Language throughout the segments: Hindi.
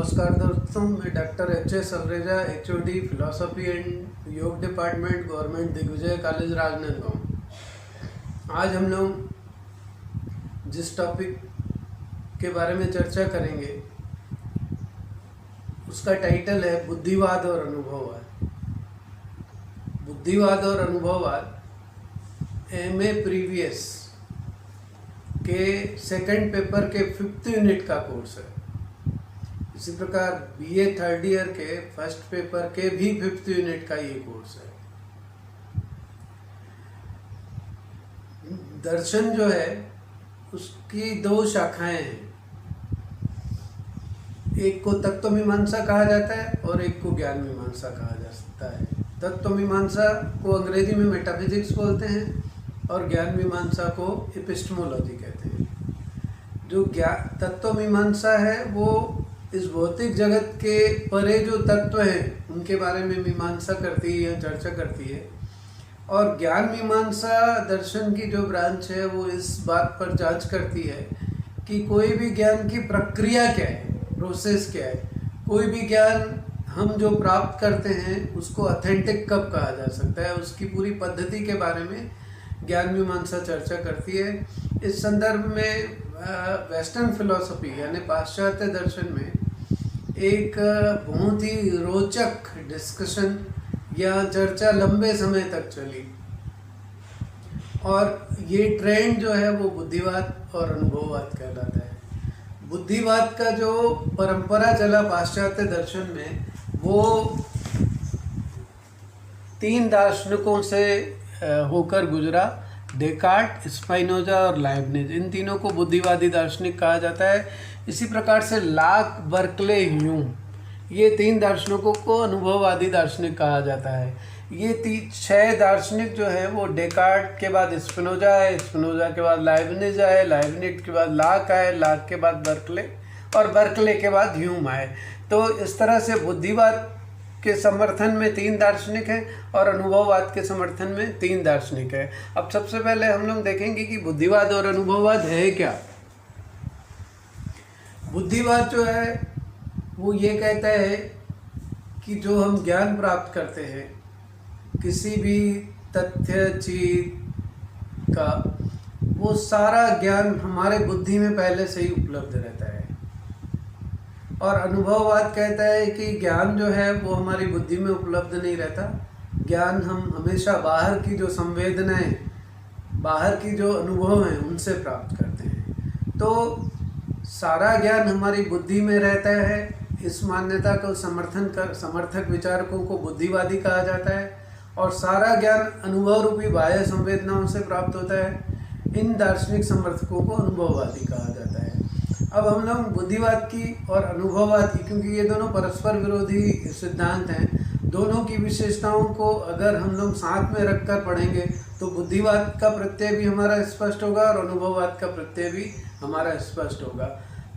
नमस्कार दोस्तों, मैं doctor H Salareja, HOD philosophy and yoga department, government Digvijay college, Rajnandgaon. आज हम लोग जिस टॉपिक के बारे में चर्चा करेंगे उसका टाइटल है बुद्धिवाद और अनुभववाद। बुद्धिवाद और अनुभववाद MA प्रीवियस के सेकंड पेपर के 5th यूनिट का कोर्स है। इसी प्रकार BA थर्ड ईयर के फर्स्ट पेपर के भी 5th यूनिट का ये कोर्स है। दर्शन जो है उसकी दो शाखाएं हैं, एक को तत्वमीमांसा कहा जाता है और एक को ज्ञान मीमांसा कहा जाता है। तत्वमीमांसा को अंग्रेजी में मेटाफिजिक्स बोलते हैं और ज्ञान मीमांसा को एपिस्टेमोलॉजी कहते हैं। जो तत्वमीमांसा है वो इस भौतिक जगत के परे जो तत्व हैं उनके बारे में मीमांसा करती है या चर्चा करती है, और ज्ञान मीमांसा दर्शन की जो ब्रांच है वो इस बात पर जांच करती है कि कोई भी ज्ञान की प्रक्रिया क्या है, प्रोसेस क्या है। कोई भी ज्ञान हम जो प्राप्त करते हैं उसको ऑथेंटिक कब कहा जा सकता है, उसकी पूरी पद्धति के बारे में ज्ञान मीमांसा चर्चा करती है। इस संदर्भ में वेस्टर्न फिलॉसफी यानी पाश्चात्य दर्शन में एक बहुत ही रोचक डिस्कशन या चर्चा लंबे समय तक चली, और ये ट्रेंड जो है वो बुद्धिवाद और अनुभववाद कहलाता है। बुद्धिवाद का जो परंपरा चला पाश्चात्य दर्शन में वो 3 दार्शनिकों से होकर गुजरा, डेकार्ट, स्पाइनोजा और लाइबनिज। इन तीनों को बुद्धिवादी दार्शनिक कहा जाता है। इसी प्रकार से लाक, बर्कले, ह्यूम, ये 3 दार्शनिकों को अनुभववादी दार्शनिक कहा जाता है। ये 6 दार्शनिक जो है वो डेकार्ट के बाद स्पिनोजा है, स्पिनोजा के बाद लाइबनिज आए, लाइबनिज के बाद लाक आए, लाक के बाद बर्कले और बर्कले के बाद ह्यूम आए। तो इस तरह से बुद्धिवाद के समर्थन में 3 दार्शनिक हैं और अनुभववाद के समर्थन में 3 दार्शनिक हैं। अब सबसे पहले हम लोग देखेंगे कि बुद्धिवाद और अनुभववाद है क्या। बुद्धिवाद जो है वो ये कहता है कि जो हम ज्ञान प्राप्त करते हैं किसी भी तथ्य चीज का, वो सारा ज्ञान हमारे बुद्धि में पहले से ही उपलब्ध रहता है। और अनुभववाद कहता है कि ज्ञान जो है वो हमारी बुद्धि में उपलब्ध नहीं रहता। ज्ञान हम हमेशा बाहर की जो संवेदनाएं, बाहर की जो अनुभव हैं उनसे प्राप्त करते हैं। तो सारा ज्ञान हमारी बुद्धि में रहता है। इस मान्यता को समर्थक विचारकों को बुद्धिवादी कहा जाता है, और सारा ज्ञान अनुभव रूपी बाह्य संवेदनाओं से प्राप्त होता है। इन दार्शनिक समर्थकों को अनुभववादी कहा जाता है। अब हम लोग बुद्धिवाद की और अनुभववाद की, क्योंकि ये दोनों परस्पर विरोधी सिद्धांत हैं, दोनों की विशेषताओं को अगर हम लोग साथ में रखकर पढ़ेंगे तो बुद्धिवाद का प्रत्यय भी हमारा स्पष्ट होगा और अनुभववाद का प्रत्यय भी हमारा स्पष्ट होगा।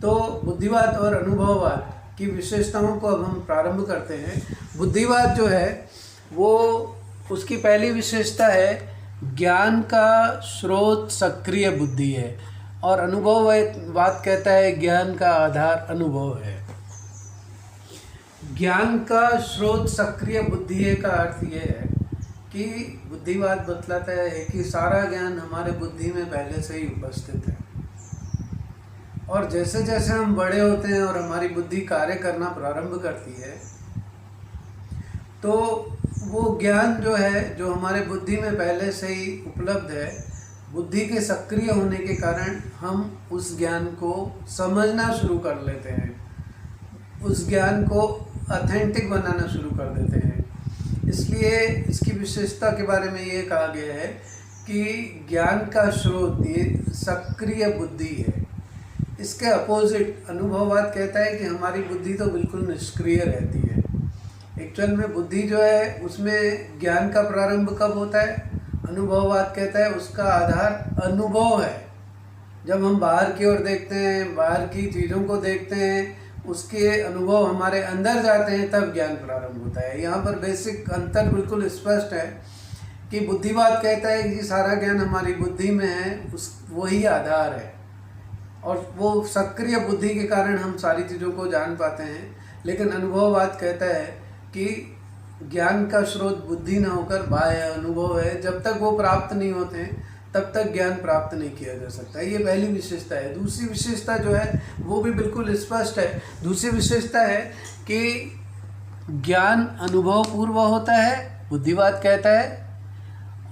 तो बुद्धिवाद और अनुभववाद की विशेषताओं को अब हम प्रारंभ करते हैं। बुद्धिवाद जो है वो, उसकी पहली विशेषता है ज्ञान का स्रोत सक्रिय बुद्धि है, और अनुभववाद कहता है ज्ञान का आधार अनुभव है। ज्ञान का स्रोत सक्रिय बुद्धि है का अर्थ ये है कि बुद्धिवाद बतलाता है कि सारा ज्ञान हमारे बुद्धि में पहले से ही उपस्थित है, और जैसे जैसे हम बड़े होते हैं और हमारी बुद्धि कार्य करना प्रारंभ करती है तो वो ज्ञान जो है, जो हमारे बुद्धि में पहले से ही उपलब्ध है, बुद्धि के सक्रिय होने के कारण हम उस ज्ञान को समझना शुरू कर लेते हैं, उस ज्ञान को ऑथेंटिक बनाना शुरू कर देते हैं। इसलिए इसकी विशेषता के बारे में ये कहा गया है कि ज्ञान का स्रोत ये सक्रिय बुद्धि है। इसके अपोजिट अनुभववाद कहता है कि हमारी बुद्धि तो बिल्कुल निष्क्रिय रहती है। एक्चुअल में बुद्धि जो है उसमें ज्ञान का प्रारंभ कब होता है? अनुभववाद कहता है उसका आधार अनुभव है। जब हम बाहर की ओर देखते हैं, बाहर की चीज़ों को देखते हैं, उसके अनुभव हमारे अंदर जाते हैं, तब ज्ञान प्रारंभ होता है। यहाँ पर बेसिक अंतर बिल्कुल स्पष्ट है कि बुद्धिवाद कहता है कि सारा ज्ञान हमारी बुद्धि में है, वही आधार है, और वो सक्रिय बुद्धि के कारण हम सारी चीज़ों को जान पाते हैं। लेकिन अनुभववाद कहता है कि ज्ञान का स्रोत बुद्धि न होकर बाह्य अनुभव है। जब तक वो प्राप्त नहीं होते हैं तब तक ज्ञान प्राप्त नहीं किया जा सकता। ये पहली विशेषता है। दूसरी विशेषता जो है वो भी बिल्कुल स्पष्ट है। दूसरी विशेषता है कि ज्ञान अनुभव पूर्व होता है, बुद्धिवाद कहता है,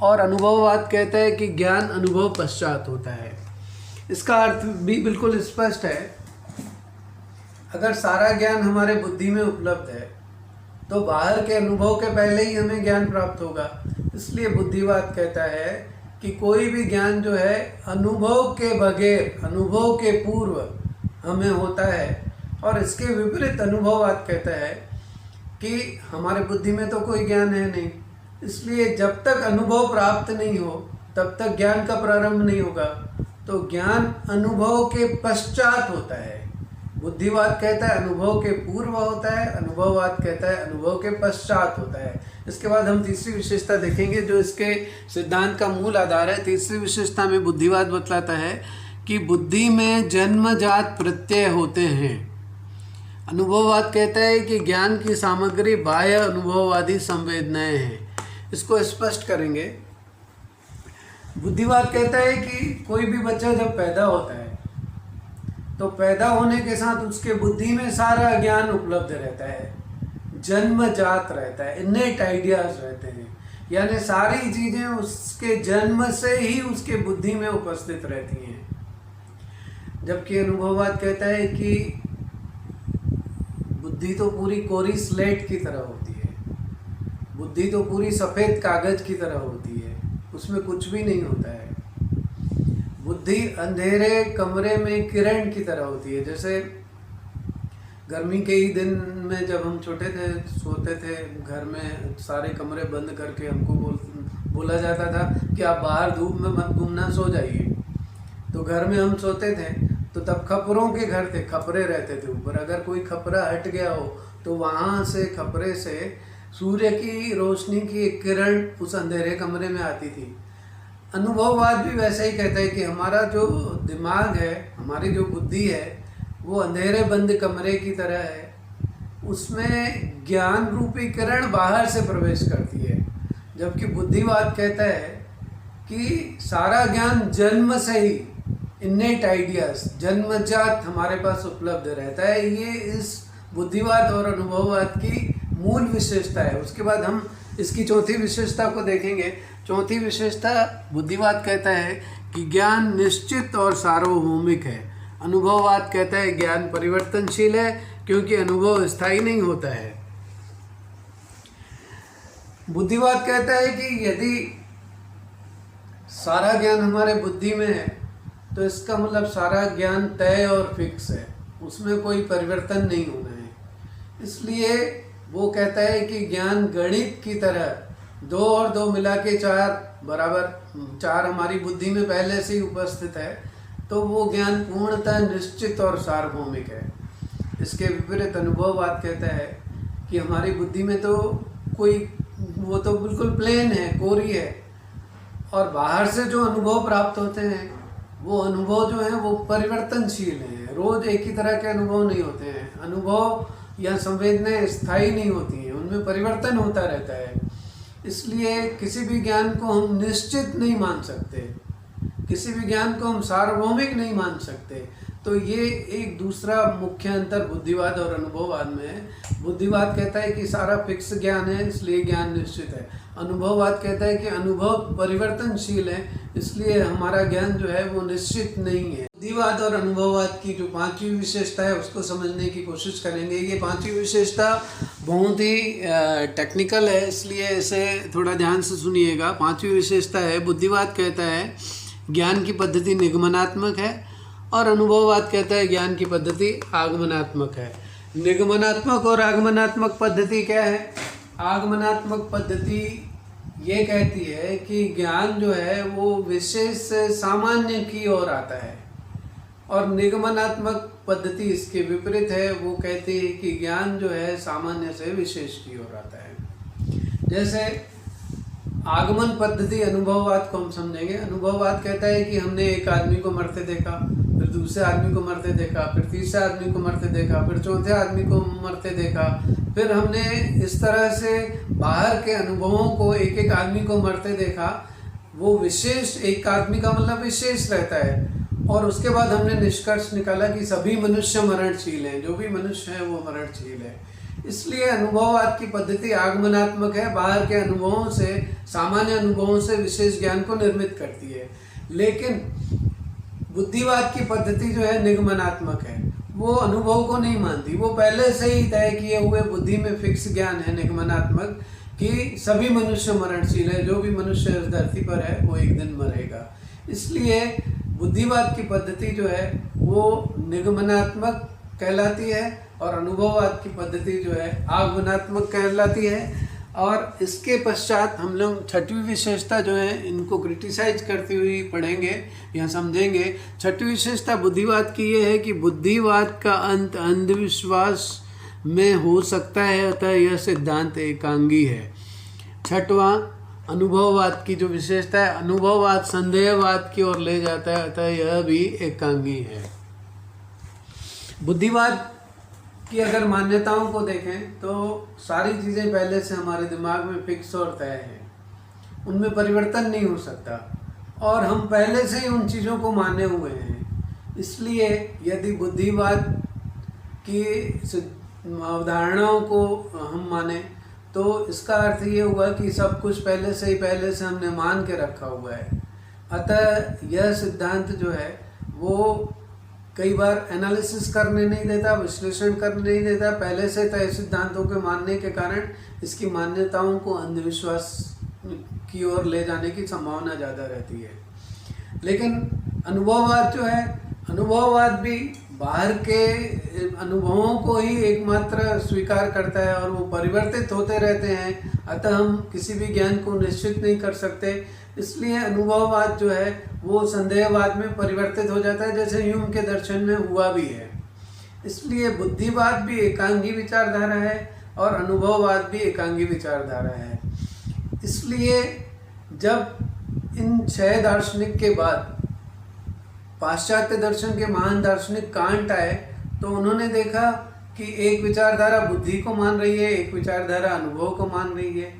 और अनुभववाद कहता है कि ज्ञान अनुभव पश्चात होता है। इसका अर्थ भी बिल्कुल स्पष्ट है। अगर सारा ज्ञान हमारे बुद्धि में उपलब्ध है तो बाहर के अनुभव के पहले ही हमें ज्ञान प्राप्त होगा। इसलिए बुद्धिवाद कहता है कि कोई भी ज्ञान जो है अनुभव के बगैर, अनुभव के पूर्व हमें होता है। और इसके विपरीत अनुभववाद कहता है कि हमारे बुद्धि में तो कोई ज्ञान है नहीं, इसलिए जब तक अनुभव प्राप्त नहीं हो तब तक ज्ञान का प्रारंभ नहीं होगा। तो ज्ञान अनुभव के पश्चात होता है। बुद्धिवाद कहता है अनुभव के पूर्व होता है, अनुभववाद कहता है अनुभव के पश्चात होता है। इसके बाद हम तीसरी विशेषता देखेंगे जो इसके सिद्धांत का मूल आधार है। तीसरी विशेषता में बुद्धिवाद बतलाता है कि बुद्धि में जन्मजात प्रत्यय होते हैं। अनुभववाद कहता है कि ज्ञान की सामग्री बाह्य अनुभववादी संवेदनाएं हैं। इसको स्पष्ट करेंगे। बुद्धिवाद कहता है कि कोई भी बच्चा जब पैदा होता है तो पैदा होने के साथ उसके बुद्धि में सारा ज्ञान उपलब्ध रहता है, जन्मजात रहता है, इनेट आइडियाज रहते हैं, यानी सारी चीज़ें उसके जन्म से ही उसके बुद्धि में उपस्थित रहती हैं। जबकि अनुभववाद कहता है कि बुद्धि तो पूरी कोरी स्लेट की तरह होती है, बुद्धि तो पूरी सफ़ेद कागज की तरह होती है, उसमें कुछ भी नहीं होता है। बुद्धि अंधेरे कमरे में किरण की तरह होती है। जैसे गर्मी के ही दिन में जब हम छोटे थे, सोते थे घर में, सारे कमरे बंद करके हमको बोला जाता था कि आप बाहर धूप में मत घूमना, सो जाइए। तो घर में हम सोते थे तो तब खपरों के घर थे, खपरे रहते थे ऊपर। अगर कोई खपरा हट गया हो तो वहाँ से, खपरे से सूर्य की रोशनी की एक किरण उस अंधेरे कमरे में आती थी। अनुभववाद भी वैसा ही कहता है कि हमारा जो दिमाग है, हमारी जो बुद्धि है, वो अंधेरे बंद कमरे की तरह है। उसमें ज्ञान रूपी किरण बाहर से प्रवेश करती है। जबकि बुद्धिवाद कहता है कि सारा ज्ञान जन्म से ही, इनेट आइडियाज, जन्मजात हमारे पास उपलब्ध रहता है। ये इस बुद्धिवाद और अनुभववाद की मूल विशेषता है। उसके बाद हम इसकी चौथी विशेषता को देखेंगे। चौथी विशेषता, बुद्धिवाद कहता है कि ज्ञान निश्चित और सार्वभौमिक है। अनुभववाद कहता है ज्ञान परिवर्तनशील है क्योंकि अनुभव स्थायी नहीं होता है। बुद्धिवाद कहता है कि यदि सारा ज्ञान हमारे बुद्धि में है तो इसका मतलब सारा ज्ञान तय और फिक्स है, उसमें कोई परिवर्तन नहीं होना है। इसलिए वो कहता है कि ज्ञान गणित की तरह 2 और 2 मिला के 4 बराबर 4 हमारी बुद्धि में पहले से ही उपस्थित है, तो वो ज्ञान पूर्णतः निश्चित और सार्वभौमिक है। इसके विपरीत अनुभववाद कहता है कि हमारी बुद्धि में तो कोई, वो तो बिल्कुल प्लेन है, कोरी है, और बाहर से जो अनुभव प्राप्त होते हैं वो अनुभव जो हैं वो परिवर्तनशील हैं। रोज़ एक ही तरह के अनुभव नहीं होते हैं। अनुभव या संवेदनाएं स्थायी नहीं होती हैं, उनमें परिवर्तन होता रहता है। इसलिए किसी भी ज्ञान को हम निश्चित नहीं मान सकते, किसी भी ज्ञान को हम सार्वभौमिक नहीं मान सकते। तो ये एक दूसरा मुख्य अंतर बुद्धिवाद और अनुभववाद में है। बुद्धिवाद कहता है कि सारा फिक्स ज्ञान है इसलिए ज्ञान निश्चित है। अनुभववाद कहता है कि अनुभव परिवर्तनशील है इसलिए हमारा ज्ञान जो है वो निश्चित नहीं है। बुद्धिवाद और अनुभववाद की जो 5वीं विशेषता है उसको समझने की कोशिश करेंगे। ये 5वीं विशेषता बहुत ही टेक्निकल है, इसलिए इसे थोड़ा ध्यान से सुनिएगा। 5वीं विशेषता है, बुद्धिवाद कहता है ज्ञान की पद्धति निगमनात्मक है और अनुभववाद कहता है ज्ञान की पद्धति आगमनात्मक है। निगमनात्मक और आगमनात्मक पद्धति क्या है? आगमनात्मक पद्धति ये कहती है कि ज्ञान जो है वो विशेष से सामान्य की ओर आता है, और निगमनात्मक पद्धति इसके विपरीत है। वो कहती है कि ज्ञान जो है सामान्य से विशेष की ओर आता है। जैसे आगमन पद्धति अनुभववाद को हम समझेंगे। अनुभववाद कहता है कि हमने एक आदमी को मरते देखा, फिर दूसरे आदमी को मरते देखा, फिर तीसरे आदमी को मरते देखा, फिर चौथे आदमी को मरते देखा। फिर हमने इस तरह से बाहर के अनुभवों को एक एक आदमी को मरते देखा। वो विशेष, एक आदमी का मतलब विशेष रहता है। और उसके बाद हमने निष्कर्ष निकाला कि सभी मनुष्य मरणशील हैं, जो भी मनुष्य हैं वो मरणशील है। इसलिए अनुभववाद की पद्धति आगमनात्मक है, बाहर के अनुभवों से, सामान्य अनुभवों से विशेष ज्ञान को निर्मित करती है। लेकिन बुद्धिवाद की पद्धति जो है निगमनात्मक है, वो अनुभव को नहीं मानती। वो पहले से ही तय किए हुए बुद्धि में फिक्स ज्ञान है निगमनात्मक, कि सभी मनुष्य मरणशील है, जो भी मनुष्य इस धरती पर है वो एक दिन मरेगा। इसलिए बुद्धिवाद की पद्धति जो है वो निगमनात्मक कहलाती है और अनुभववाद की पद्धति जो है आगमनात्मक कहलाती है। और इसके पश्चात हम लोग छठवीं विशेषता जो है इनको क्रिटिसाइज करती हुई पढ़ेंगे या समझेंगे। छठवीं विशेषता बुद्धिवाद की ये है कि बुद्धिवाद का अंत अंधविश्वास में हो सकता है, अतः यह सिद्धांत एकांगी है। छठवां, अनुभववाद की जो विशेषता है, अनुभववाद संदेहवाद की ओर ले जाता है, अतः यह भी एकांगी है। बुद्धिवाद की अगर मान्यताओं को देखें तो सारी चीज़ें पहले से हमारे दिमाग में फिक्स और तय हैं, उनमें परिवर्तन नहीं हो सकता और हम पहले से ही उन चीज़ों को माने हुए हैं। इसलिए यदि बुद्धिवाद की अवधारणाओं को हम माने तो इसका अर्थ ये हुआ कि सब कुछ पहले से हमने मान के रखा हुआ है। अतः यह सिद्धांत जो है वो कई बार एनालिसिस करने नहीं देता, विश्लेषण करने नहीं देता। पहले से तय सिद्धांतों के मानने के कारण इसकी मान्यताओं को अंधविश्वास की ओर ले जाने की संभावना ज़्यादा रहती है। लेकिन अनुभववाद जो है, अनुभववाद भी बाहर के अनुभवों को ही एकमात्र स्वीकार करता है और वो परिवर्तित होते रहते हैं, अतः हम किसी भी ज्ञान को निश्चित नहीं कर सकते। इसलिए अनुभववाद जो है वो संदेहवाद में परिवर्तित हो जाता है, जैसे ह्यूम के दर्शन में हुआ भी है। इसलिए बुद्धिवाद भी एकांगी विचारधारा है और अनुभववाद भी एकांगी विचारधारा है। इसलिए जब इन 6 दार्शनिक के बाद पाश्चात्य दर्शन के महान दार्शनिक कांट आए तो उन्होंने देखा कि एक विचारधारा बुद्धि को मान रही है, एक विचारधारा अनुभव को मान रही है,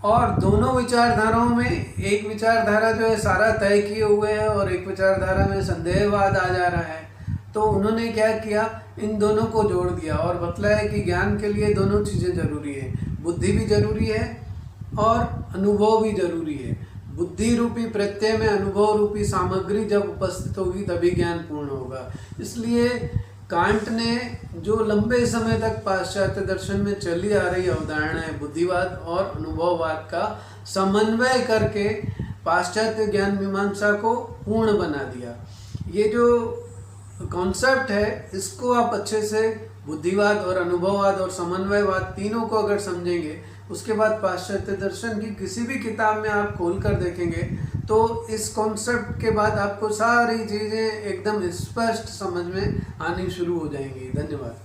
और दोनों विचारधाराओं में एक विचारधारा जो है सारा तय किए हुए है और एक विचारधारा में संदेहवाद आ जा रहा है। तो उन्होंने क्या किया, इन दोनों को जोड़ दिया और बतलाया कि ज्ञान के लिए दोनों चीज़ें जरूरी है, बुद्धि भी जरूरी है और अनुभव भी जरूरी है। बुद्धि रूपी प्रत्यय में अनुभव रूपी सामग्री जब उपस्थित होगी तभी ज्ञान पूर्ण होगा। इसलिए कांट ने जो लंबे समय तक पाश्चात्य दर्शन में चली आ रही अवधारणा है बुद्धिवाद और अनुभववाद का समन्वय करके पाश्चात्य ज्ञान मीमांसा को पूर्ण बना दिया। ये जो कॉन्सेप्ट है इसको आप अच्छे से बुद्धिवाद और अनुभववाद और समन्वयवाद तीनों को अगर समझेंगे, उसके बाद पाश्चात्य दर्शन की किसी भी किताब में आप खोल कर देखेंगे तो इस कॉन्सेप्ट के बाद आपको सारी चीज़ें एकदम स्पष्ट समझ में आनी शुरू हो जाएंगी। धन्यवाद।